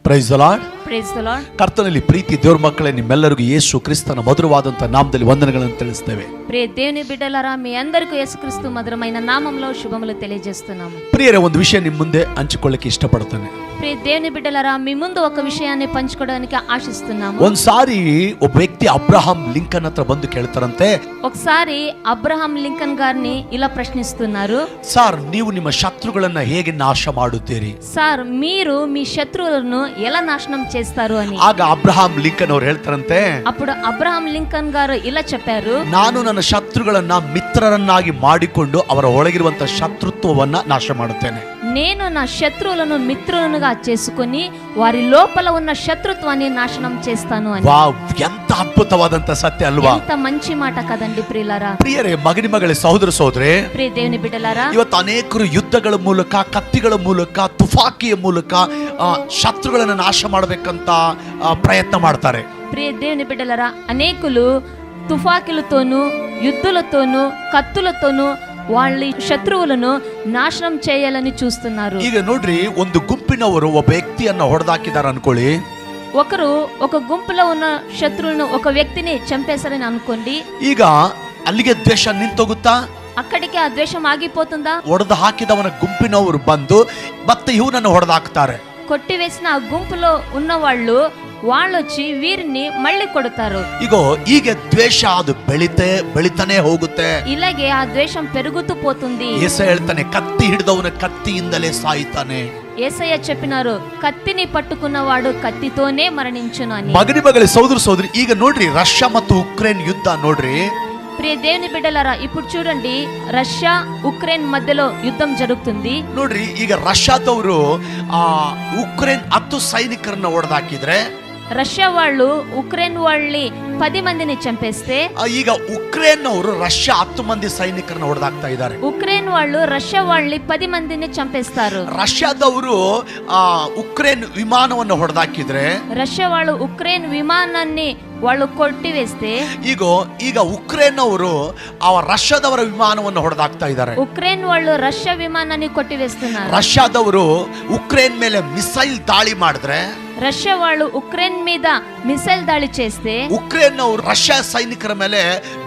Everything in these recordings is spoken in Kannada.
Praise the lord. Praise the Lord. ಕರ್ತನಲ್ಲಿ ಪ್ರೀತಿ ದೇವ್ರ ಮಕ್ಕಳೇ, ನಿಮ್ಮೆಲ್ಲರಿಗೂ ಯೇಸು ಕ್ರಿಸ್ತನ ಮಧುರವಾದಂತಹ ನಾಮದಲ್ಲಿ ವಂದನೆಗಳನ್ನು ತಿಳಿಸ್ತೇವೆ. ప్రియ దేవుని బిడ్డలారా, మీ అందరికీ యేసుక్రీస్తు మధురమైన నామములో శుభములు తెలియజేస్తున్నాము. ಪ್ರಿಯರೇ, ಒಂದು ವಿಷಯ ನಿಮ್ಮ ಮುಂದೆ ಹಂಚಿಕೊಳ್ಳಕ್ಕೆ ಇಷ್ಟಪಡ್ತೇನೆ. ప్రియ దేవుని బిడ్డలారా, మీ ముందు ఒక విషయాన్ని పంచుకోవడానికి ఆశిస్తున్నాము. ಒಂದ್ಸಾರಿ ಒಬ್ಬ ವ್ಯಕ್ತಿ ಅಬ್ರಹಾಂ ಲಿಂಕನ್ ಹತ್ರ ಬಂದು ಕೇಳ್ತಾರಂತೆ, ఒకసారి అబ్రహాం లింకన్ గారిని ఇలా ప్రశ్నిస్తున్నారు, ಸಾರ್, ನೀವು ನಿಮ್ಮ ಶತ್ರುಗಳನ್ನ ಹೇಗೆ ನಾಶ ಮಾಡುತ್ತೀರಿ? సార్, మీరు మీ శత్రువులను ఎలా నాశనం చేస్తారు అని. ಆಗ ಅಬ್ರಹಾಂ ಲಿಂಕನ್ ಅವ್ರು ಹೇಳ್ತಾರಂತೆ, అప్పుడు అబ్రహాం లింకన్ గారు ఇలా చెప్పారు, ನಾನು ನನ್ನ ಶತ್ರುಗಳನ್ನ ಮಿತ್ರರನ್ನಾಗಿ ಮಾಡಿಕೊಂಡು ಅವರ ಒಳಗಿರುವಂತ ಶತ್ರುತ್ವವನ್ನ ನಾಶ ಮಾಡುತ್ತೇನೆ. నేను నా శత్రువులను మిత్రులుగా చేసుకొని వారి లోపల ఉన్న శత్రుత్వాన్ని నాశనం చేస్తాను అని. ವಾವ್, ಎಂತ ಅದ್ಭುತವಾದಂತ ಸತ್ಯ ಅಲ್ವಾ? ఎంత మంచి మాట కదండి ప్రియులారా. ಪ್ರಿಯರೇ, ಮಗನಿ ಮಗಳೇ, ಸಹೋದರ ಸಹೋದರೇ, ప్రియ దేవుని బిడ్డలారా, ಇವತ್ತು ಅನೇಕರು ಯುದ್ಧಗಳ ಮೂಲಕ, ಕತ್ತಿಗಳ ಮೂಲಕ, ತುಫಾಕಿಯ ಮೂಲಕ ಶತ್ರುಗಳನ್ನ ನಾಶ ಮಾಡಬೇಕಂತ ಪ್ರಯತ್ನ ಮಾಡ್ತಾರೆ. ప్రియ దేవుని బిడ్డలారా, అనేకులు తుఫాకీలతోనూ యుద్ధులతోనూ కత్తులతోనూ వాళ్ళ శత్రువులను నాశనం చేయాలని చూస్తున్నారు. ಈಗ ನೋಡ್ರಿ, ಒಂದು ಗುಂಪಿನವರು ಒಬ್ಬ ವ್ಯಕ್ತಿಯನ್ನ ಹೊಡೆದಾಕಿದ್ದಾರೆ ಅನ್ಕೊಳ್ಳಿ. ఒకరు ఒక గుంపులో ఉన్న శత్రువులను, ఒక వ్యక్తిని చంపేశారని అనుకోండి. ಈಗ ಅಲ್ಲಿಗೆ ದ್ವೇಷ ನಿಂತೋಗುತ್ತಾ? అక్కడికి ఆ ద్వేషం ఆగిపోతుందా? ಹೊಡೆದು ಹಾಕಿದವನ ಗುಂಪಿನವರು ಬಂದು ಮತ್ತೆ ಇವನನ್ನು ಹೊಡೆದಾಕ್ತಾರೆ. కొట్టివేసిన ఆ గుంపులో ఉన్న వాళ్ళొచ్చి వీరిని మళ్ళీ కొడతారు. ಇಗೋ, ಹೀಗೆ ದ್ವೇಷ ಅದು ಬೆಳಿತಾನೆ ಹೋಗುತ್ತೆ. ఇలాగే ఆ ద్వేషం పెరుగుతూ పోతుంది. యేసయ్ಯ ಹೇಳ್ತಾನೆ, ಕತ್ತಿ ಹಿಡಿದವನ ಕತ್ತಿಯಿಂದಲೇ ಸಾಯ್ತಾನೆ. యేసయ్య చెప్పినారు, కత్తిని పట్టుకున్నవాడు కత్తితోనే మరణించును అని. ಮಗನಿ ಮಗಳೇ, ಸಹೋದರ ಸಹೋದರಿ, ಈಗ ನೋಡ್ರಿ, ರಷ್ಯಾ ಮತ್ತು ಉಕ್ರೇನ್ ಯುದ್ಧ ನೋಡ್ರಿ. ప్రియ దేవుని బిడ్డలారా, ఇప్పుడు చూడండి, రష్యా ఉక్రెయిన్ మధ్యలో యుద్ధం జరుగుతుంది. ನೋಡ್ರಿ, ಈಗ ರಷ್ಯಾದವರು ಉಕ್ರೇನ್ 10 ಸೈನಿಕರನ್ನ ಹೊಡೆದಾಕಿದ್ರೆ, రష్యా వాళ్ళు ఉక్రెయిన్ వాళ్ళని 10 మందిని చంపేస్తే, ಈಗ ಉಕ್ರೇನ್ ಅವರು ರಷ್ಯಾ 10 ಮಂದಿ ಸೈನಿಕರನ್ನ ಹೊಡೆದಾಕ್ತಾ ಇದ್ದಾರೆ. ఉక్రెయిన్ వాళ్ళు రష్యా వాళ్ళని 10 మందిని చంపేస్తారు. ರಷ್ಯಾದವರು ಉಕ್ರೇನ್ ವಿಮಾನವನ್ನು ಹೊಡೆದಾಕಿದ್ರೆ, రష్యా వాళ్ళు ఉక్రెయిన్ విమానాన్ని వాళ్ళు కొట్టివేస్తే, ಈಗ ಉಕ್ರೇನ್ ಅವರು ರಷ್ಯಾದವರ ವಿಮಾನವನ್ನು ಹೊಡೆದಾಕ್ತಾ ಇದ್ದಾರೆ. ఉక్రెయిన్ వాళ్ళు రష్యా విమానాన్ని కొట్టివేస్తున్నారు. ರಷ್ಯಾದವರು ಉಕ್ರೇನ್ ಮೇಲೆ ಮಿಸೈಲ್ ದಾಳಿ ಮಾಡಿದ್ರೆ, రష్యా వాళ్ళు ఉక్రెయిన్ మీద మిసైల్ దాడి చేస్తే, ಉಕ್ರೇನ್ ಅವರು ರಷ್ಯಾ ಸೈನಿಕರ ಮೇಲೆ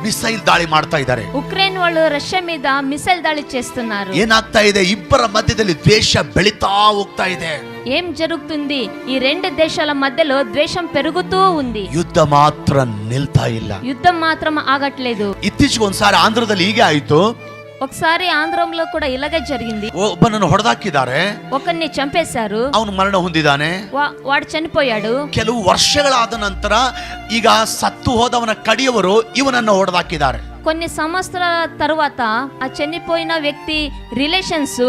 ಮಿಸೈಲ್ ದಾಳಿ ಮಾಡ್ತಾ ಇದ್ದಾರೆ. ఉక్రెయిన్ వాళ్ళు రష్యా మీద మిసైల్ దాడి చేస్తున్నారు. ಏನಾಗ್ತಾ ಇದೆ? ಇಬ್ಬರ ಮಧ್ಯದಲ್ಲಿ ದ್ವೇಷ ಬೆಳೀತಾ ಹೋಗ್ತಾ ಇದೆ. ఏం జరుగుతుంది? ఈ రెండు దేశాల మధ్యలో ద్వేషం పెరుగుతూ ఉంది. ಯುದ್ಧ ಮಾತ್ರ ನಿಲ್ತಾ ಇಲ್ಲ. యుద్ధం మాత్రం ఆగట్లేదు. ಇತ್ತೀಚೆಗೆ ಒಂದ್ಸಾರಿ ಆಂಧ್ರದಲ್ಲಿ ಹೀಗೆ ಆಯ್ತು. ఒకసారి ఆంధ్రంలో కూడా ఇలాగే జరిగింది. ಒಬ್ಬನನ್ನು ಹೊಡೆದಾಕಿದ್ದಾರೆ, ఒకరిని చంపేశారు, ಅವನು ಮರಣ ಹೊಂದಿದ್ದಾನೆ. వాడు చనిపోయాడు. ಕೆಲವು ವರ್ಷಗಳಾದ ನಂತರ ಈಗ ಸತ್ತು ಹೋದವನ ಕಡಿಯವರು ಇವನನ್ನು ಹೊಡೆದಾಕಿದ್ದಾರೆ. కొన్ని సంవత్సరాల తరువాత ఆ చనిపోయిన వ్యక్తి రిలేషన్స్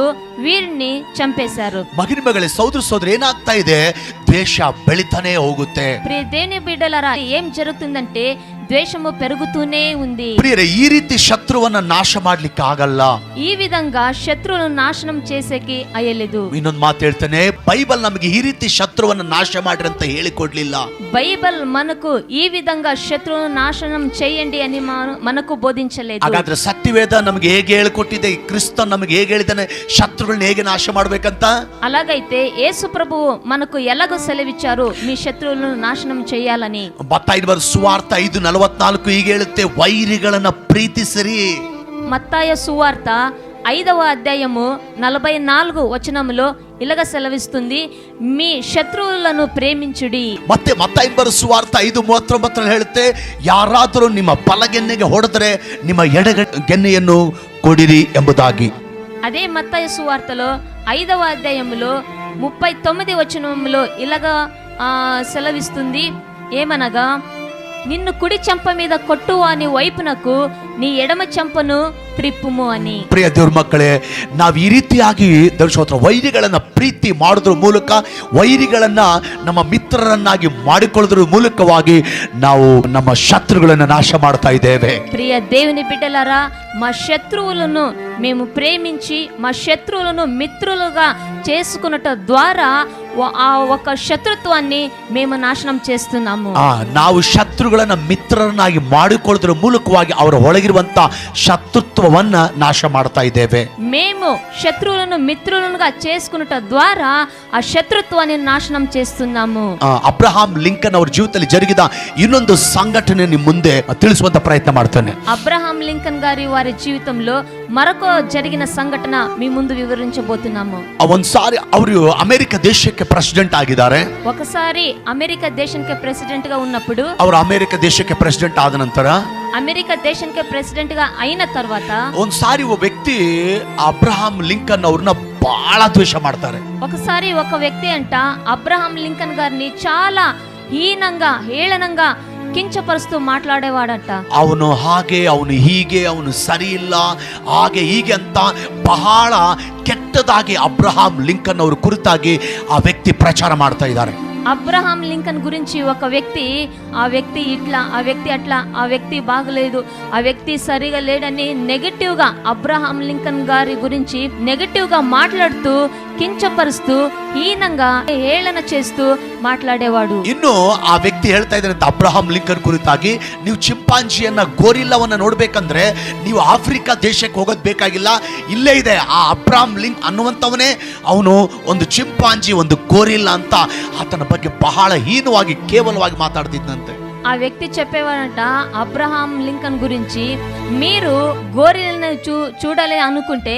వీరిని చంపేశారు. ಮಗನಿ ಮಗಳೇ, ಸಹೋದರ ಸಹೋದರಿ, ಏನಾಗ್ತಾ ಇದೆ? ದ್ವೇಷ ಬೆಳಿತಾನೆ ಹೋಗುತ್ತೆ. ప్రియ దేవుని బిడ్డలారా, ఏం జరుగుతుందంటే ద్వేషము పెరుగుతూనే ఉంది. ಪ್ರಿಯರೇ, ಈ ರೀತಿ ಶತ್ರುವನ್ನ ನಾಶ ಮಾಡ್ಲಿಕ್ಕೆ ಆಗಲ್ಲ. ఈ విధంగా శత్రువులను నాశనం చేసేకి అయ్యలేదు. ಇನ್ನೊಂದು ಮಾತು ಹೇಳ್ತೇನೆ, ಬೈಬಲ್ ನಮಗೆ ಈ ರೀತಿ ಶತ್ರುವನ್ನ ನಾಶ ಮಾಡ್ರಿ ಅಂತ ಹೇಳಿಕೊಡ್ಲಿಲ್ಲ. బైబిల్ మనకు ఈ విధంగా శత్రువులను నాశనం చేయండి అని మనకు బోధించలేదు. ಹಾಗಾದ್ರೆ ಸತ್ಯವೇದ ನಮಗೆ ಹೇಗೆ ಹೇಳಿಕೊಟ್ಟಿದೆ? ಕ್ರಿಸ್ತ ನಮಗೆ ಹೇಗೆ ಹೇಳಿದಾನೆ ಶತ್ರುಗಳನ್ನ ಹೇಗೆ ನಾಶ ಮಾಡ್ಬೇಕಂತ? అలాగైతే యేసు ప్రభువు మనకు ఎలాగో సెలవిచ్చారు, మీ శత్రువులను నాశనం చేయాలని. ಮತ್ತಾಯಿ ಸುವಾರ್ತ 5:44 ಹೀಗೆ ಹೇಳುತ್ತೆ, ವೈರಿಗಳನ್ನ ಪ್ರೀತಿಸಿರಿ. మత్తాయ సువార్త 5వ అధ్యాయము 44 వచనములో ఇలాగ సెలవిస్తుంది, మీ శత్రువులను ప్రేమించుడి. ಮತ್ತೆ ಮತ್ತಾಯಿ ಸುವಾರ್ತ 5:39 ಹೇಳುತ್ತೆ, ಯಾರಾದರೂ ನಿಮ್ಮ ಬಲಗೆನ್ನೆಗೆ ಹೊಡೆದರೆ ನಿಮ್ಮ ಎಡಗೆನ್ನೆಯನ್ನು ಕೊಡಿರಿ ಎಂಬುದಾಗಿ. అదే మత్తాయ సువార్తలో 5వ అధ్యాయములో 39 వచనములో ఇలాగా సెలవిస్తుంది, ఏమనగా, నిన్ను కుడి చెంప మీద కొట్టు అని వైపునకు నీ ఎడమ చెంపను ತ್ರಿಪ್ಪುಮು అని. ಪ್ರಿಯ ದೇವ್ರ ಮಕ್ಕಳೇ, ನಾವು ಈ ರೀತಿಯಾಗಿ ದರ್ಶೋತ್ರ ವೈರಿಗಳನ್ನ ಪ್ರೀತಿ ಮಾಡೋದ್ರ ಮೂಲಕ, ವೈರಿಗಳನ್ನ ನಮ್ಮ ಮಿತ್ರರನ್ನಾಗಿ ಮಾಡಿಕೊಳ್ಳೋದ್ರ ಮೂಲಕವಾಗಿ ನಾವು ನಮ್ಮ ಶತ್ರುಗಳನ್ನ ನಾಶ ಮಾಡ್ತಾ ಇದ್ದೇವೆ. ప్రియ దేవుని బిడ్డలారా, మా శత్రువులను మేము ప్రేమించి మా శత్రువులను మిత్రులుగా చేసుకున్నట ద్వారా ఆ ఒక శత్రుత్వాన్ని మేము నాశనం చేస్తున్నాము. ನಾವು ಶತ್ರುಗಳನ್ನ ಮಿತ್ರರನ್ನಾಗಿ ಮಾಡಿಕೊಳ್ಳೋದ್ರ ಮೂಲಕವಾಗಿ ಅವರ ಒಳಗಿರುವಂತ ಶತ್ರುತ್ವವನ್ನ ನಾಶ ಮಾಡ್ತಾ ಇದ್ದೇವೆ. మేము శత్రువులను మిత్రులుగా చేసుకున్నట ద్వారా ఆ శత్రుత్వాన్ని నాశనం చేస్తున్నాము. ಅಬ್ರಹಾಂ ಲಿಂಕನ್ ಅವರ ಜೀವಿತದಲ್ಲಿ ಜರುಗಿದ ಇನ್ನೊಂದು ಸಂಘಟನೆ ನಿಮ್ಮ ಮುಂದೆ ತಿಳಿಸುವಂತ ಪ್ರಯತ್ನ ಮಾಡ್ತಾನೆ. అబ్రహాం లింకన్ గారి వారి జీవితంలో మరొక జరిగిన సంఘటన మీ ముందు వివరించబోతున్నాము. ಒಂದ್ಸಾರಿ ಅವರು ಅಮೆರಿಕ ದೇಶಕ್ಕೆ ಪ್ರೆಸಿಡೆಂಟ್ ಆಗಿದ್ದಾರೆ. ఒకసారి అమెరికా దేశానికి ప్రెసిడెంట్ గా ఉన్నప్పుడు, ಅವರು ಅಮೆರಿಕ ದೇಶಕ್ಕೆ ಪ್ರೆಸಿಡೆಂಟ್ ಆದ ನಂತರ, అమెరికా దేశానికి ప్రెసిడెంట్ గా అయిన తర్వాత ಒಂದ್ಸಾರಿ ಒಬ್ಬ ವ್ಯಕ್ತಿ ಅಬ್ರಹಾಂ ಲಿಂಕನ್ ಅವ್ರನ್ನ ಬಹಳ ದ್ವೇಷ ಮಾಡ್ತಾರೆ. ఒకసారి ఒక వ్యక్తి అంట అబ్రహాం లింకన్ గారిని చాలా హీనంగా హేళనంగా కించపరుస్తూ మాట్లాడేవాడట. ಅವನು ಹಾಗೆ, ಅವನು ಹೀಗೆ, ಅವನು ಸರಿ ಇಲ್ಲ, ಹಾಗೆ ಹೀಗೆ ಅಂತ ಬಹಳ ಕೆಟ್ಟದಾಗಿ ಅಬ್ರಹಾಂ ಲಿಂಕನ್ ಅವ್ರ ಕುರಿತಾಗಿ ಆ ವ್ಯಕ್ತಿ ಪ್ರಚಾರ ಮಾಡ್ತಾ ಇದ್ದಾರೆ. అబ్రహాం లింకన్ గురించి ఒక వ్యక్తి, ఆ వ్యక్తి ఇట్లా, ఆ వ్యక్తి అట్లా, ఆ వ్యక్తి బాగలేదు, ఆ వ్యక్తి సరిగా లేడని నెగటివ్ గా అబ్రహాం లింకన్ గారి గురించి నెగటివ్ గా మాట్లాడుతూ కించపరుస్తూ హీనంగా హేళన చేస్తూ మాట్లాడేవాడు. ಇನ್ನು ಆ ವ್ಯಕ್ತಿ ಹೇಳ್ತಾ ಇದ್ದಾನೆ ಅಬ್ರಹಾಂ ಲಿಂಕನ್ ಕುರಿತಾಗಿ, ನೀವು ಚಿಂಪಾಂಜಿಯನ್ನ, ಗೋರಿಲ್ಲವನ್ನ ನೋಡ್ಬೇಕಂದ್ರೆ ನೀವು ಆಫ್ರಿಕಾ ದೇಶಕ್ಕೆ ಹೋಗೋದ್ ಬೇಕಾಗಿಲ್ಲ, ಇಲ್ಲೇ ಇದೆ ಆ ಅಬ್ರಹಾಂ ಲಿಂಕ್ ಅನ್ನುವಂಥವನೇ, ಅವನು ಒಂದು ಚಿಂಪಾಂಜಿ, ಒಂದು ಗೋರಿಲ್ಲ ಅಂತ ಆತನ ಬಗ್ಗೆ ಬಹಳ ಹೀನವಾಗಿ ಕೇವಲವಾಗಿ ಮಾತಾಡ್ತಿದ್ದಂತೆ. ఆ వ్యక్తి చెప్పేవాడంట అబ్రహాం లింకన్ గురించి, మీరు గోరిల్ని చూడాలి అనుకుంటే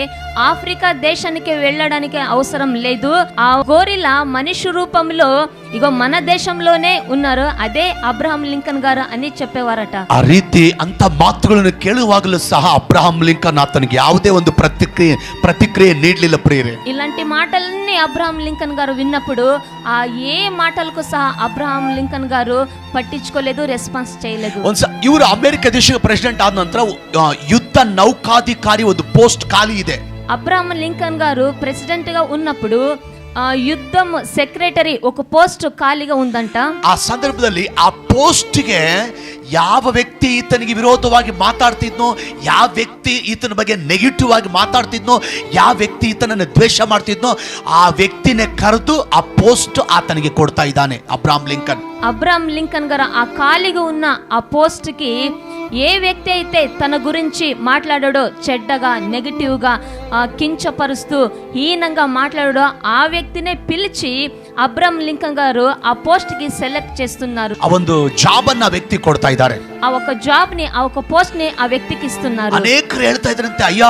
ఆఫ్రికా దేశానికి వెళ్ళడానికి అవసరం లేదు, ఆ గోరిలా మనిషి రూపంలో ఇగో మన దేశంలోనే ఉన్నారు, అదే అబ్రహాం లింకన్ గారు అని చెప్పేవారట. ಆ ರೀತಿ ಅಂತ ಮಾತುಗಳನ್ನು ಕೇಳುವಾಗಲೂ ಸಹ ಅಬ್ರಹಾಂ ಲಿಂಕನ್ ಆತನಿಗೆ ಯಾವುದೇ ಒಂದು ಪ್ರತಿಕ್ರಿಯೆ ನೀಡಲಿಲ್ಲ. ಪ್ರಿಯರೇ, ఇలాంటి మాటలన్నీ అబ్రహాం లింకన్ గారు విన్నప్పుడు ఆ ఏ మాటలకు సహా అబ్రహాం లింకన్ గారు పట్టించుకోలేదు, రెస్పాన్స్ చేయలేదు. ಇವರು ಅಮೆರಿಕ ದೇಶದ ಪ್ರೆಸಿಡೆಂಟ್ ಆದ ನಂತರ ಯುದ್ಧ ನೌಕಾಧಿಕಾರಿ ಒಂದು ಪೋಸ್ಟ್ ಖಾಲಿ ಇದೆ. అబ్రహాం లింకన్ గారు ప్రెసిడెంట్ గా ఉన్నప్పుడు యుద్ధం సెక్రటరీ ఒక పోస్ట్ ఖాళీగా ఉందంట. ಆ ಸಂದರ್ಭದಲ್ಲಿ ಆ ಪೋಸ್ಟ್ಗೆ ಯಾವ ವ್ಯಕ್ತಿ ಈತನಿಗೆ ವಿರೋಧವಾಗಿ ಮಾತಾಡ್ತಿದ್ನೋ, ಯಾವ ವ್ಯಕ್ತಿ ಈತನ ಬಗ್ಗೆ ನೆಗೆಟಿವ್ ಆಗಿ ಮಾತಾಡ್ತಿದ್ನೋ, ಯಾವ ವ್ಯಕ್ತಿ ಈತನನ್ನು ದ್ವೇಷ ಮಾಡ್ತಿದ್ನೋ, ಆ ವ್ಯಕ್ತಿನೇ ಕರೆದು ಆ ಪೋಸ್ಟ್ ಆತನಿಗೆ ಕೊಡ್ತಾ ಇದ್ದಾನೆ ಅಬ್ರಹಾಂ ಲಿಂಕನ್. అబ్రహాం లింకన్ గారు ఆ ఖాళీగా ఉన్న ఆ పోస్ట్ కి ఏ వ్యక్తి అయితే తన గురించి మాట్లాడాడో, చెడ్డగా నెగటివ్గా కించపరుస్తూ హీనంగా మాట్లాడాడో ఆ వ్యక్తినే పిలిచి అబ్రహాం లింకన్ గారు ఆ పోస్ట్ కి సెలెక్ట్ చేస్తున్నారు. ಆ ಒಂದು ಜಾಬ್ ಅನ್ನ ವ್ಯಕ್ತಿ ಕೊಡ್ತಾ ಇದ್ದಾರೆ. ఆ ఒక జాబ్ ని, ఆ ఒక పోస్ట్ ని ఆ వ్యక్తికి ఇస్తున్నారు. ಅನೇಕರು ಹೇಳ್ತಾ ಇದ್ರಂತೆ, ಅಯ್ಯ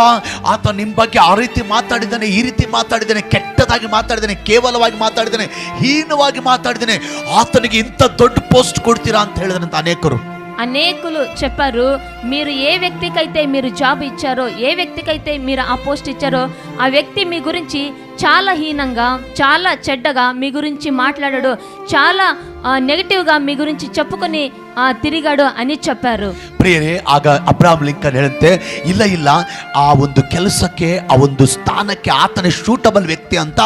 ಆತ ನಿಮ್ ಬಗ್ಗೆ ಆ ರೀತಿ ಮಾತಾಡಿದ್ದಾನೆ, ಈ ರೀತಿ ಮಾತಾಡಿದ್ದಾನೆ, ಕೆಟ್ಟದಾಗಿ ಮಾತಾಡಿದ್ದಾನೆ, ಕೇವಲವಾಗಿ ಮಾತಾಡಿದ್ದಾನೆ, ಹೀನವಾಗಿ ಮಾತಾಡಿದ್ದಾನೆ, ಆತನಿಗೆ ಇಂಥ ದೊಡ್ಡ ಪೋಸ್ಟ್ ಕೊಡ್ತೀರಾ ಅಂತ ಹೇಳಿದ್ರಂತ ಅನೇಕರು. అనేకులు చెప్పారు, మీరు ఏ వ్యక్తికైతే మీరు జాబ్ ఇచ్చారో, ఏ వ్యక్తికైతే మీరు ఆ పోస్ట్ ఇచ్చారో, ఆ వ్యక్తి మీ గురించి చాలా హీనంగా, చాలా చెడ్డగా మీ గురించి మాట్లాడాడు, చాలా నెగటివ్గా మీ గురించి చెప్పుకొని తిరిగాడు అని చెప్పారు. ಪ್ರಿಯರೇ, ಆಗ ಅಬ್ರಹಾಂ ಲಿಂಕನ್ ಹೇಳುತ್ತೆ, ಇಲ್ಲ ಇಲ್ಲ, ಆ ಒಂದು ಕೆಲಸಕ್ಕೆ, ಆ ಒಂದು ಸ್ಥಾನಕ್ಕೆ ಆತನೇ ಸೂಟಬಲ್ ವ್ಯಕ್ತಿ ಅಂತ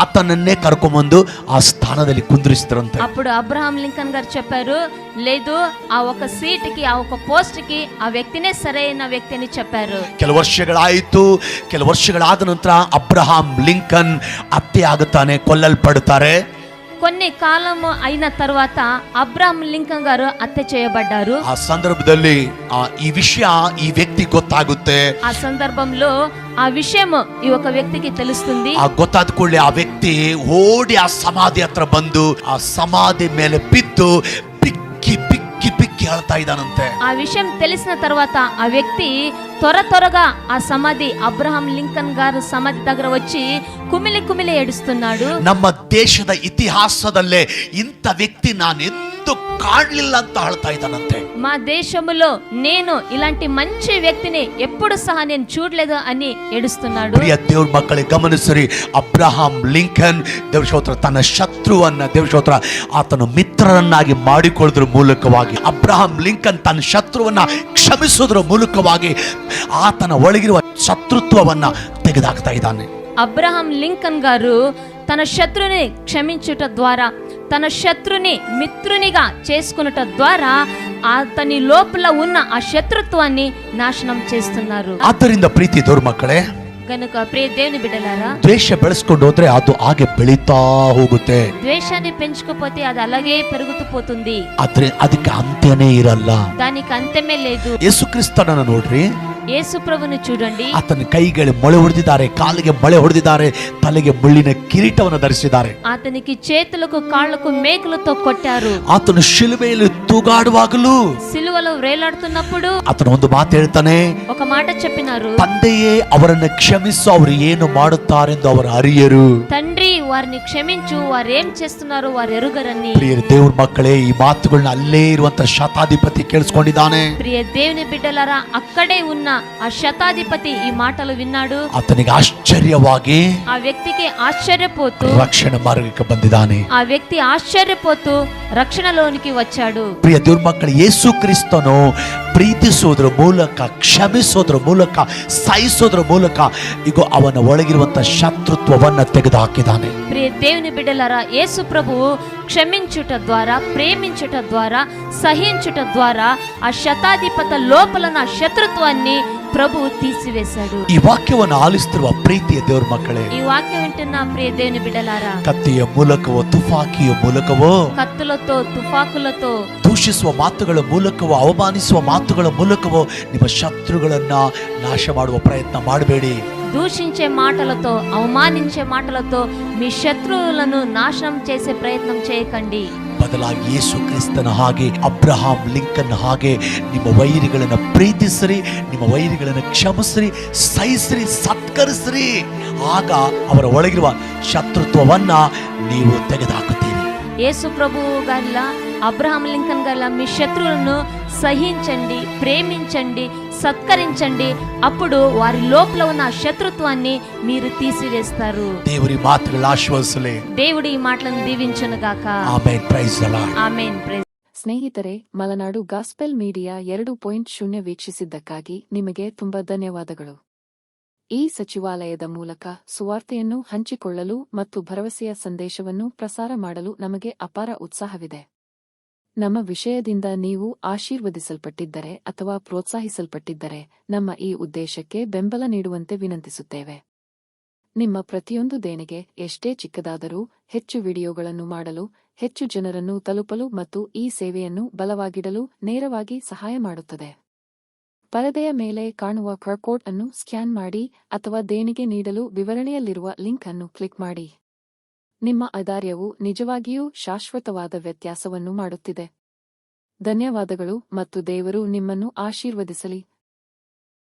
ಆತನನ್ನೇ ಕರ್ಕೊಂಬಂದು ಆ ಸ್ಥಾನದಲ್ಲಿ ಕುಂದ್ರಿಸಿದ್ರಂತೆ. అప్పుడు అబ్రహాం లింకన్ గారు చెప్పారు, లేదు, ఆ ఒక సీట్కి, ఆ ఒక పోస్ట్కి ఆ వ్యక్తినే సరైన వ్యక్తి అని చెప్పారు. ಕೆಲವು ವರ್ಷಗಳಾಯಿತು. ಕೆಲವು ವರ್ಷಗಳಾದ ನಂತರ ಅಬ್ರಹಾಂ ಲಿಂಕನ್ ಹತ್ಯೆ ಆಗುತ್ತಾನೆ, ಕೊಲ್ಲಲ್ಪಡುತ್ತಾರೆ. కొన్ని కాలం అయిన తర్వాత అబ్రహాం లింకన్ గారు హత్య చేయబడ్డారు. ಆ ಸಂದರ್ಭದಲ್ಲಿ ಈ ವಿಷಯ ಈ ವ್ಯಕ್ತಿ ಗೊತ್ತಾಗುತ್ತೆ. ఆ సందర్భంలో ఆ విషయం ఈ ఒక వ్యక్తికి తెలుస్తుంది. ಆ ಗೊತ್ತಾದ ಕೂಡಲೇ ಆ ವ್ಯಕ್ತಿ ಓಡಿ ಆ ಸಮಾಧಿ ಹತ್ರ ಬಂದು ಆ ಸಮಾಧಿ ಮೇಲೆ ಬಿದ್ದು ಬಿಕ್ಕಿ ಬಿಕ್ಕಿ ಬಿಕ್ಕಿ ಅಳ್ತಾ ಇದ್ದಾನಂತೆ. ఆ విషయం తెలిసిన తర్వాత ఆ వ్యక్తి త్వరగా ఆ సమాధి, అబ్రహాం లింకన్ గారు సమాధి దగ్గర వచ్చి కుమిలి కుమిలి ఏడుస్తున్నాడు. ನಮ್ಮ ದೇಶದ ಇತಿಹಾಸದಲ್ಲೇ ಇಂಥ ವ್ಯಕ್ತಿ ನಾನೆಂದೂ ಕಾಣಲಿಲ್ಲ ಅಂತ ಹೇಳ್ತಾ ಇದ್ದಾನಂತೆ. మా దేశంలో నేను ఇలాంటి మంచి వ్యక్తిని ఎప్పుడు సహా నేను చూడలేదు అని ఏడుస్తున్నాడు. ಪ್ರಿಯ ದೇವ್ರ ಮಕ್ಕಳೇ, ಗಮನಿಸಿರಿ, ಅಬ್ರಹಾಂ ಲಿಂಕನ್ ದೇವಶೋತ್ರ ತನ್ನ ಶತ್ರುವನ್ನ ದೇವಶೋತ್ರ ಆತನ ಮಿತ್ರರನ್ನಾಗಿ ಮಾಡಿಕೊಳ್ಳೋದ್ರ ಮೂಲಕವಾಗಿ, ಅಬ್ರಹಾಂ ಲಿಂಕನ್ ತನ್ನ ಶತ್ರುವನ್ನ ಕ್ಷಮಿಸೋದ್ರ ಮೂಲಕವಾಗಿ ಆತನ ಒಳಗಿರುವ ಶತ್ರುತ್ವವನ್ನ ತೆಗೆದುಹಾಕ್ತಾ ಇದ್ದಾನೆ. అబ్రహాం లింకన్ గారు తన శత్రుని క్షమించుట ద్వారా, తన శత్రుని మిత్రునిగా చేసుకున్నట ద్వారా అతని లోపల ఉన్న ఆ శత్రుత్వాన్ని నాశనం చేస్తున్నారు. ಆದ್ದರಿಂದ ಪ್ರೀತಿ ದೇವ್ರ ಮಕ್ಕಳೇ, గనుక ప్రియ దేవుని బిడ్డలారా, ದ್ವೇಷ ಬೆಳೆಸ್ಕೊಂಡು ಹೋದ್ರೆ ಅದು ಹಾಗೆ ಬೆಳೀತಾ ಹೋಗುತ್ತೆ. ద్వేషాన్ని పెంచుకోపోతే అది అలాగే పెరుగుతూ పోతుంది. ಅದಕ್ಕೆ ಅಂತ್ಯನೇ ಇರಲ್ಲ. దానికి అంతమే లేదు. ಯೇಸು ಕ್ರಿಸ್ತನನ್ನು ನೋಡ್ರಿ, యేసు ప్రభువును చూడండి. ಆತನ ಕೈಗಳಿಗೆ ಮೊಳೆ ಹೊಡೆದಿದ್ದಾರೆ, ಕಾಲಿಗೆ ಮೊಳೆ ಹೊಡೆದಿದ್ದಾರೆ, ತಲೆಗೆ ಮುಳ್ಳಿನ ಕಿರೀಟವನ್ನು ಧರಿಸಿದ್ದಾರೆ. అతనికి చేతులకు కాళ్లకు మేకులతో కొట్టారు. ಆತನು ಶಿಲುಬೆಯಲ್ಲಿ ತೂಗಾಡುವಾಗಲೂ సిలువలో వేలాడుతున్నప్పుడు ಆತನು ಒಂದು ಮಾತು ಹೇಳ್ತಾನೆ, ఒక మాట చెప్పినారు, ತಂದೆಯೇ ಅವರನ್ನು ಕ್ಷಮಿಸು, ಅವರು ಏನು ಮಾಡುತ್ತಾರೆಂದು ಅವರು ಅರಿಯರು. తండ్రి వారిని క్షమించు, వారేం చేస్తున్నారు వారు ఎరుగరని. ಪ್ರಿಯ ದೇವ್ರ ಮಕ್ಕಳೇ, ಈ ಮಾತುಗಳನ್ನ ಅಲ್ಲೇ ಇರುವಂತ ಶತಾಧಿಪತಿ ಕೇಳಿಸ್ಕೊಂಡಿದ್ದಾನೆ. ప్రియ దేవుని బిడ్డలారా, అక్కడే ఉన్న ఆ శతాధిపతి ఈ మాటలు విన్నాడు. ಆತನಿಗೆ ಆಶ್ಚರ್ಯವಾಗಿ ఆ వ్యక్తికి ఆశ్చర్యపోతూ ರಕ್ಷಣೆ ಮಾರ್ಗಕ್ಕೆ ಬಂದಿದ್ದಾನೆ. ఆ వ్యక్తి ఆశ్చర్యపోతూ రక్షణలోనికి వచ్చాడు. ಪ್ರಿಯ ದೇವ್ರ ಮಕ್ಕಳು, ಯೇಸು ಕ್ರಿಸ್ತನು ಪ್ರೀತಿಸೋದ್ರ ಮೂಲಕ, ಕ್ಷಮಿಸೋದ್ರ ಮೂಲಕ, ಸಹಿಸೋದ್ರ ಮೂಲಕ ಈಗ ಅವನ ಒಳಗಿರುವಂತ ಶತ್ರುತ್ವವನ್ನ ತೆಗೆದು ಹಾಕಿದ್ದಾನೆ. ప్రియ దేవుని బిడ్డలారా, యేసు ప్రభువు క్షమించుట ద్వారా, ప్రేమించుట ద్వారా, సహించుట ద్వారా ఆ శతాధిపత లోపలన శత్రుత్వాన్ని ప్రభువు తీసివేశాడు. ಈ ವಾಕ್ಯವನ್ನು ಆಲಿಸುತ್ತಿರುವ ಪ್ರೀತಿಯ ದೇವ್ರ ಮಕ್ಕಳೇ, ఈ వాక్యం వింటున్న ప్రియ దేవుని బిడ్డలారా, ಕತ್ತಿಯ ಮೂಲಕವೋ ತುಫಾಕಿಯ ಮೂಲಕವೋ, కత్తులతో తుఫాకులతో, ದೂಷಿಸುವ ಮಾತುಗಳ ಮೂಲಕವೋ, ಅವಮಾನಿಸುವ ಮಾತುಗಳ ಮೂಲಕವೋ ನಿಮ್ಮ ಶತ್ರುಗಳನ್ನ ನಾಶ ಮಾಡುವ ಪ್ರಯತ್ನ ಮಾಡಬೇಡಿ. దూషించే మాటలతో, అవమానించే మాటలతో మీ శత్రువులను నాశనం చేసే ప్రయత్నం చేయకండి. ಬದಲಾಗಿ ಯೇಸು ಕ್ರಿಸ್ತನ ಹಾಗೆ, ಅಬ್ರಹಾಂ ಲಿಂಕನ್ ಹಾಗೆ ನಿಮ್ಮ ವೈರಿಗಳನ್ನ ಪ್ರೀತಿಸ್ರಿ, ನಿಮ್ಮ ವೈರಿಗಳನ್ನ ಕ್ಷಮಿಸ್ರಿ, ಸಹಿಸ್ರಿ, ಸತ್ಕರಿಸ್ರಿ. ಆಗ ಅವರ ಒಳಗಿರುವ ಶತ್ರುತ್ವವನ್ನ ನೀವು ತೆಗೆದುಹಾಕುತ್ತೀರಿ. యేసు ప్రభువు గారిలా, అబ్రహాం లింకన్ గారిలా మీ శత్రువులను సహించండి, ప్రేమించండి, సత్కరించండి. అప్పుడు వారి లోపల ఉన్న శత్రుత్వాన్ని మీరు తీసివేస్తారు. ದೇವರ ಮಾತುಗಳ ಆಶ್ವಾಸಲೆ. దేవుడు ఈ మాటలను దీవించును గాక. Amen. Praise the Lord. Amen. Praise. ಸ್ನೇಹಿತರೆ, ಮಲೆನಾಡು ಗಾಸ್ಪೆಲ್ ಮೀಡಿಯಾ 2.0 ವೀಕ್ಷಿಸಿದ್ದಕ್ಕಾಗಿ ನಿಮಗೆ ತುಂಬಾ ಧನ್ಯವಾದಗಳು. ಈ ಸಚಿವಾಲಯದ ಮೂಲಕ ಸುವಾರ್ತೆಯನ್ನು ಹಂಚಿಕೊಳ್ಳಲು ಮತ್ತು ಭರವಸೆಯ ಸಂದೇಶವನ್ನು ಪ್ರಸಾರ ಮಾಡಲು ನಮಗೆ ಅಪಾರ ಉತ್ಸಾಹವಿದೆ. ನಮ್ಮ ವಿಷಯದಿಂದ ನೀವು ಆಶೀರ್ವದಿಸಲ್ಪಟ್ಟಿದ್ದರೆ ಅಥವಾ ಪ್ರೋತ್ಸಾಹಿಸಲ್ಪಟ್ಟಿದ್ದರೆ ನಮ್ಮ ಈ ಉದ್ದೇಶಕ್ಕೆ ಬೆಂಬಲ ನೀಡುವಂತೆ ವಿನಂತಿಸುತ್ತೇವೆ. ನಿಮ್ಮ ಪ್ರತಿಯೊಂದು ದೇಣಿಗೆ, ಎಷ್ಟೇ ಚಿಕ್ಕದಾದರೂ, ಹೆಚ್ಚು ವಿಡಿಯೋಗಳನ್ನು ಮಾಡಲು, ಹೆಚ್ಚು ಜನರನ್ನು ತಲುಪಲು ಮತ್ತು ಈ ಸೇವೆಯನ್ನು ಬಲವಾಗಿಡಲು ನೇರವಾಗಿ ಸಹಾಯ ಮಾಡುತ್ತದೆ. ಪರದೆಯ ಮೇಲೆ ಕಾಣುವ ಕ್ಯೂಆರ್ ಕೋಡ್ ಅನ್ನು ಸ್ಕ್ಯಾನ್ ಮಾಡಿ ಅಥವಾ ದೇಣಿಗೆ ನೀಡಲು ವಿವರಣೆಯಲ್ಲಿರುವ ಲಿಂಕ್ ಅನ್ನು ಕ್ಲಿಕ್ ಮಾಡಿ. ನಿಮ್ಮ ಔದಾರ್ಯವು ನಿಜವಾಗಿಯೂ ಶಾಶ್ವತವಾದ ವ್ಯತ್ಯಾಸವನ್ನು ಮಾಡುತ್ತಿದೆ. ಧನ್ಯವಾದಗಳು ಮತ್ತು ದೇವರು ನಿಮ್ಮನ್ನು ಆಶೀರ್ವದಿಸಲಿ.